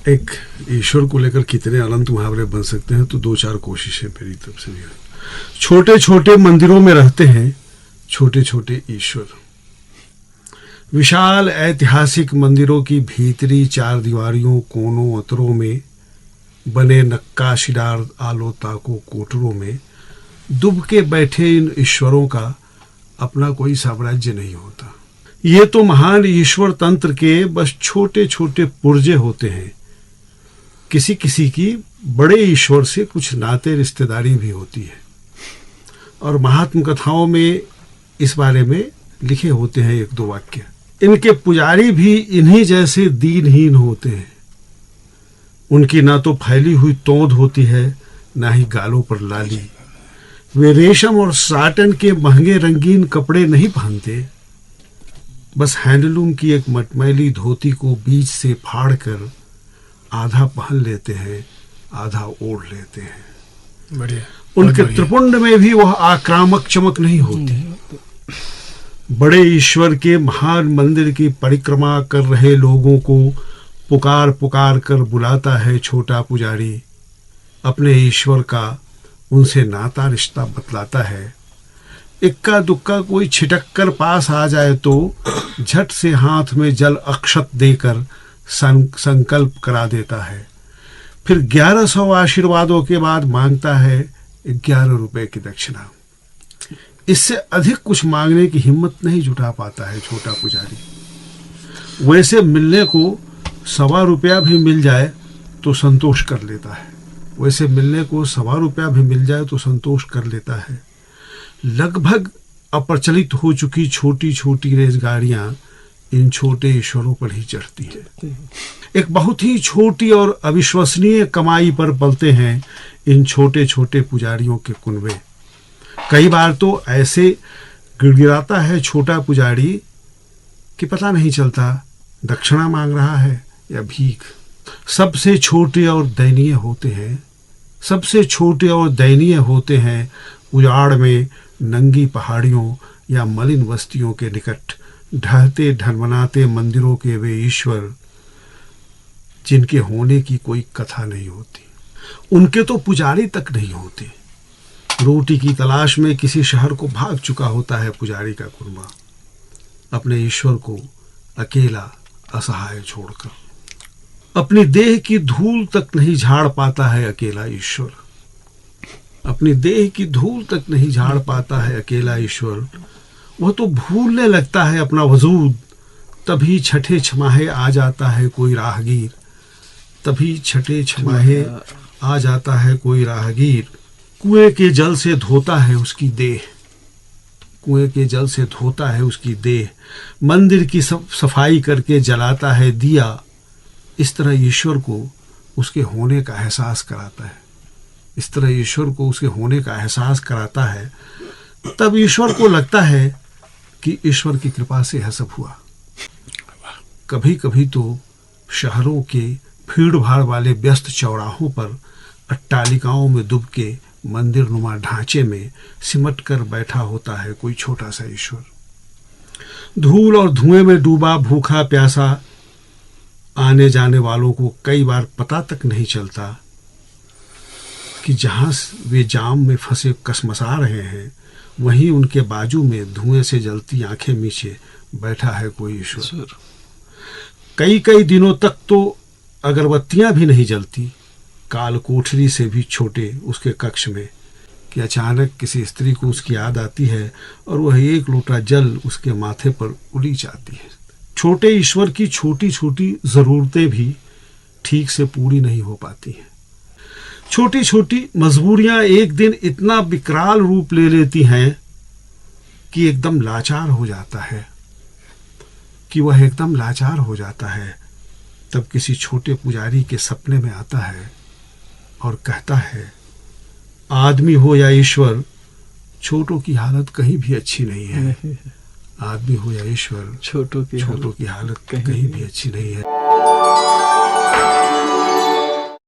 एक ईश्वर को लेकर कितने अनंत मुहावरे बन सकते हैं, तो 2-4 कोशिशें मेरी तरफ से भी। छोटे छोटे मंदिरों में रहते हैं छोटे छोटे ईश्वर। विशाल ऐतिहासिक मंदिरों की भीतरी 4 दीवारियों, कोनों, अतरों में बने नक्काशीदार आलो ताको कोटरों में दुब के बैठे इन ईश्वरों का अपना कोई साम्राज्य नहीं होता। ये तो महान ईश्वर तंत्र के बस छोटे छोटे पुर्जे होते हैं। किसी किसी की बड़े ईश्वर से कुछ नाते रिश्तेदारी भी होती है, और महात्म कथाओं में इस बारे में लिखे होते हैं 1-2 वाक्य। इनके पुजारी भी इन्हीं जैसे दीनहीन होते हैं। उनकी ना तो फैली हुई तोंद होती है, ना ही गालों पर लाली। वे रेशम और साटन के महंगे रंगीन कपड़े नहीं पहनते, बस हैंडलूम की एक मटमैली धोती को बीच से फाड़ कर आधा पहन लेते हैं, आधा ओढ़ लेते हैं। बढ़िया। उनके त्रिपुंड में भी वह आक्रामक चमक नहीं होती। बड़े ईश्वर के महान मंदिर की परिक्रमा कर रहे लोगों को पुकार पुकार कर बुलाता है छोटा पुजारी। अपने ईश्वर का उनसे नाता रिश्ता बतलाता है। इक्का दुक्का कोई छिटक कर पास आ जाए तो झट से हाथ में जल अक्षत देकर संकल्प करा देता है। फिर 1100 आशीर्वादों के बाद मांगता है 11 रुपए की दक्षिणा। इससे अधिक कुछ मांगने की हिम्मत नहीं जुटा पाता है छोटा पुजारी। वैसे मिलने को 1.25 रुपया भी मिल जाए तो संतोष कर लेता है। वैसे मिलने को 1.25 रुपया भी मिल जाए तो संतोष कर लेता है। लगभग अप्रचलित हो चुकी छोटी छोटी रेलगाड़ियां इन छोटे ईश्वरों पर ही चढ़ती है। एक बहुत ही छोटी और अविश्वसनीय कमाई पर पलते हैं इन छोटे छोटे पुजारियों के कुनबे। कई बार तो ऐसे गिड़गिड़ाता है छोटा पुजारी कि पता नहीं चलता दक्षिणा मांग रहा है या भीख। सबसे छोटे और दयनीय होते हैं, सबसे छोटे और दयनीय होते हैं उजाड़ में नंगी पहाड़ियों या मलिन बस्तियों के निकट ढहते ढनमनाते मंदिरों के वे ईश्वर जिनके होने की कोई कथा नहीं होती। उनके तो पुजारी तक नहीं होते। रोटी की तलाश में किसी शहर को भाग चुका होता है पुजारी का कुर्बा, अपने ईश्वर को अकेला असहाय छोड़कर। अपनी देह की धूल तक नहीं झाड़ पाता है अकेला ईश्वर। अपनी देह की धूल तक नहीं झाड़ पाता है अकेला ईश्वर। वह तो भूलने लगता है अपना वजूद, तभी छठे छमाहे आ जाता है कोई राहगीर। तभी छठे छमाहे आ जाता है कोई राहगीर। कुएं के जल से धोता है उसकी देह, कुएं के जल से धोता है उसकी देह। मंदिर की सफाई करके जलाता है दिया। इस तरह ईश्वर को उसके होने का एहसास कराता है। इस तरह ईश्वर को उसके होने का एहसास कराता है। तब ईश्वर को लगता है कि ईश्वर की कृपा से यह सब हुआ। कभी कभी तो शहरों के भीड़ भाड़ वाले व्यस्त चौराहों पर अट्टालिकाओं में डूब के मंदिर नुमा ढांचे में सिमट कर बैठा होता है कोई छोटा सा ईश्वर। धूल और धुएं में डूबा भूखा प्यासा आने जाने वालों को कई बार पता तक नहीं चलता कि जहां वे जाम में फंसे कसमसा रहे हैं, वहीं उनके बाजू में धुएं से जलती आंखें मीचे बैठा है कोई ईश्वर। कई कई दिनों तक तो अगरबत्तियां भी नहीं जलती काल कोठरी से भी छोटे उसके कक्ष में, कि अचानक किसी स्त्री को उसकी याद आती है और वह एक लोटा जल उसके माथे पर उड़ी जाती है। छोटे ईश्वर की छोटी छोटी जरूरतें भी ठीक से पूरी नहीं हो पाती हैं। छोटी छोटी मजबूरियां एक दिन इतना विकराल रूप ले लेती हैं कि एकदम लाचार हो जाता है, कि वह एकदम लाचार हो जाता है। तब किसी छोटे पुजारी के सपने में आता है और कहता है, आदमी हो या ईश्वर, छोटों की हालत कहीं भी अच्छी नहीं है। आदमी हो या ईश्वर, छोटों की हालत कहीं भी अच्छी नहीं है।